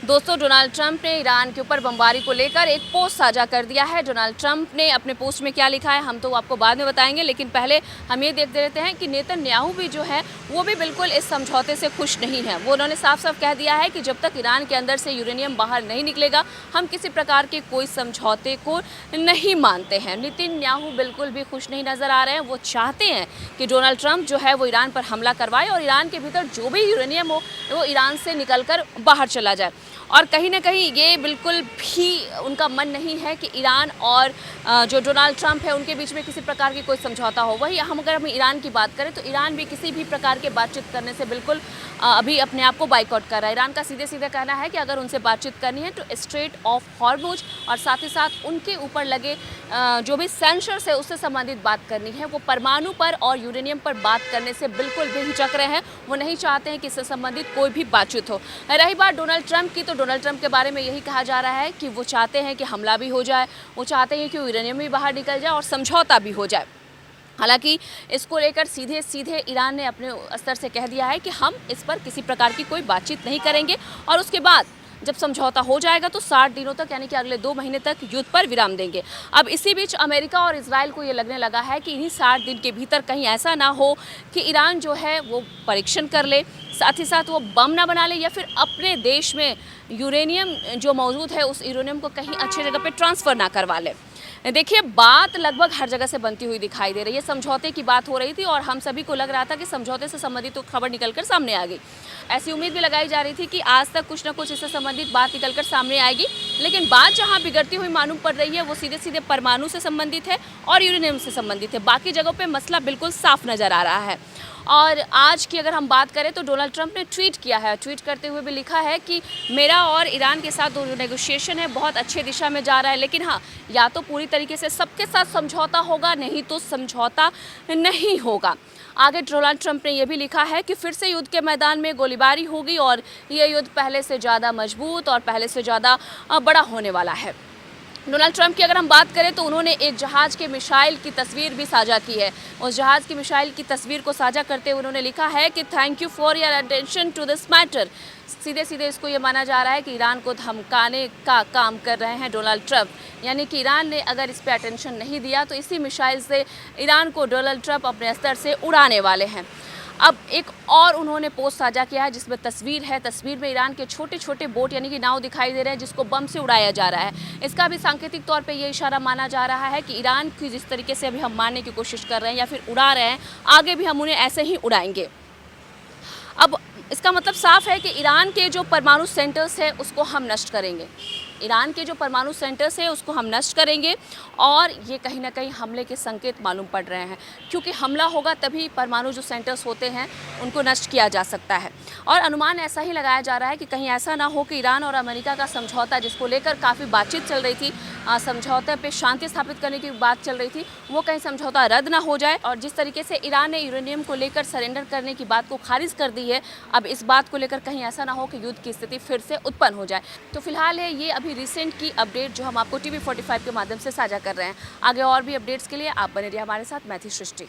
दोस्तों, Donald Trump ने Iran के ऊपर बमबारी को लेकर एक पोस्ट साझा कर दिया है। डोनाल्ड ट्रंप ने अपने पोस्ट में क्या लिखा है हम तो आपको बाद में बताएंगे, लेकिन पहले हम ये देख लेते हैं कि नेतन्याहू भी जो है वो भी बिल्कुल इस समझौते से खुश नहीं है। वो उन्होंने साफ साफ कह दिया है कि जब तक ईरान के अंदर से यूरेनियम बाहर नहीं निकलेगा हम किसी प्रकार के कोई समझौते को नहीं मानते हैं। नेतन्याहू बिल्कुल भी खुश नहीं नजर आ रहे हैं। वो चाहते हैं कि डोनाल्ड ट्रंप जो है वो ईरान पर हमला करवाए और ईरान के भीतर जो भी यूरेनियम हो वो ईरान से निकलकर बाहर चला जाए। और कहीं ना कहीं ये बिल्कुल भी उनका मन नहीं है कि ईरान और जो डोनाल्ड ट्रंप है उनके बीच में किसी प्रकार की कोई समझौता हो। वही अगर हम ईरान की बात करें तो ईरान भी किसी भी प्रकार के बातचीत करने से बिल्कुल अभी अपने आप को बाइकआउट कर रहा है। ईरान का सीधे सीधे कहना है कि अगर उनसे बातचीत करनी है तो स्ट्रेट ऑफ हॉर्मुज और साथ ही साथ उनके ऊपर लगे जो भी सेंसर्स है उससे संबंधित बात करनी है। वो परमाणु पर और यूरेनियम पर बात करने से बिल्कुल भी हिचक रहे हैं। वो नहीं चाहते हैं कि इससे संबंधित कोई भी बातचीत हो। रही बात डोनाल्ड ट्रंप की, तो डोनाल्ड ट्रंप के बारे में यही कहा जा रहा है कि वो चाहते हैं कि हमला भी हो जाए, वो चाहते हैं कि यूरेनियम भी बाहर निकल जाए और समझौता भी हो जाए। हालांकि इसको लेकर सीधे सीधे ईरान ने अपने स्तर से कह दिया है कि हम इस पर किसी प्रकार की कोई बातचीत नहीं करेंगे और उसके बाद जब समझौता हो जाएगा तो 60 दिनों तक यानी कि अगले 2 महीने तक युद्ध पर विराम देंगे। अब इसी बीच अमेरिका और इजराइल को ये लगने लगा है कि इन्हीं 60 दिन के भीतर कहीं ऐसा ना हो कि ईरान जो है वो परीक्षण कर ले, साथ ही साथ वो बम ना बना ले या फिर अपने देश में यूरेनियम जो मौजूद है उस यूरेनियम को कहीं अच्छी जगह पे ट्रांसफ़र ना करवा ले। देखिए, बात लगभग हर जगह से बनती हुई दिखाई दे रही है। समझौते की बात हो रही थी और हम सभी को लग रहा था कि समझौते से संबंधित तो खबर निकलकर सामने आ गई। ऐसी उम्मीद भी लगाई जा रही थी कि आज तक कुछ ना कुछ इससे संबंधित बात निकलकर सामने आएगी, लेकिन बात जहां बिगड़ती हुई मालूम पड़ रही है वो सीधे सीधे परमाणु से संबंधित है और यूरेनियम से संबंधित है। बाकी जगहों पर मसला बिल्कुल साफ नजर आ रहा है। और आज की अगर हम बात करें तो डोनाल्ड ट्रंप ने ट्वीट किया है। ट्वीट करते हुए भी लिखा है कि मेरा और ईरान के साथ जो नेगोशिएशन है बहुत अच्छे दिशा में जा रहा है, लेकिन हाँ, या तो पूरी तरीके से सबके साथ समझौता होगा, नहीं तो समझौता नहीं होगा। आगे डोनाल्ड ट्रंप ने यह भी लिखा है कि फिर से युद्ध के मैदान में गोलीबारी होगी और ये युद्ध पहले से ज़्यादा मजबूत और पहले से ज़्यादा बड़ा होने वाला है। डोनाल्ड ट्रंप की अगर हम बात करें तो उन्होंने एक जहाज़ के मिसाइल की तस्वीर भी साझा की है। उस जहाज़ की मिसाइल की तस्वीर को साझा करते हुए उन्होंने लिखा है कि thank you for your attention to this matter. सीधे सीधे इसको ये माना जा रहा है कि ईरान को धमकाने का काम कर रहे हैं डोनाल्ड ट्रंप, यानी कि ईरान ने अगर इस पर अटेंशन नहीं दिया तो इसी मिसाइल से ईरान को डोनाल्ड ट्रंप अपने स्तर से उड़ाने वाले हैं। अब एक और उन्होंने पोस्ट साझा किया है जिसमें तस्वीर है। तस्वीर में ईरान के छोटे छोटे बोट यानी कि नाव दिखाई दे रहे हैं जिसको बम से उड़ाया जा रहा है। इसका भी सांकेतिक तौर पे ये इशारा माना जा रहा है कि ईरान की जिस तरीके से अभी हम मारने की कोशिश कर रहे हैं या फिर उड़ा रहे हैं, आगे भी हम उन्हें ऐसे ही उड़ाएंगे। अब इसका मतलब साफ है कि ईरान के जो परमाणु सेंटर्स है उसको हम नष्ट करेंगे। ईरान के जो परमाणु सेंटर्स है उसको हम नष्ट करेंगे और ये कहीं ना कहीं हमले के संकेत मालूम पड़ रहे हैं, क्योंकि हमला होगा तभी परमाणु जो सेंटर्स होते हैं उनको नष्ट किया जा सकता है। और अनुमान ऐसा ही लगाया जा रहा है कि कहीं ऐसा ना हो कि ईरान और अमेरिका का समझौता, जिसको लेकर काफ़ी बातचीत चल रही थी, समझौते पे शांति स्थापित करने की बात चल रही थी, वो कहीं समझौता रद्द ना हो जाए। और जिस तरीके से ईरान ने यूरेनियम को लेकर सरेंडर करने की बात को खारिज कर दी है, अब इस बात को लेकर कहीं ऐसा ना हो कि युद्ध की स्थिति फिर से उत्पन्न हो जाए। तो फिलहाल है ये अभी रिसेंट की अपडेट जो हम आपको TV45 के माध्यम से साझा कर रहे हैं। आगे और भी अपडेट्स के लिए आप बने रहिए हमारे साथ। मैं थी सृष्टि।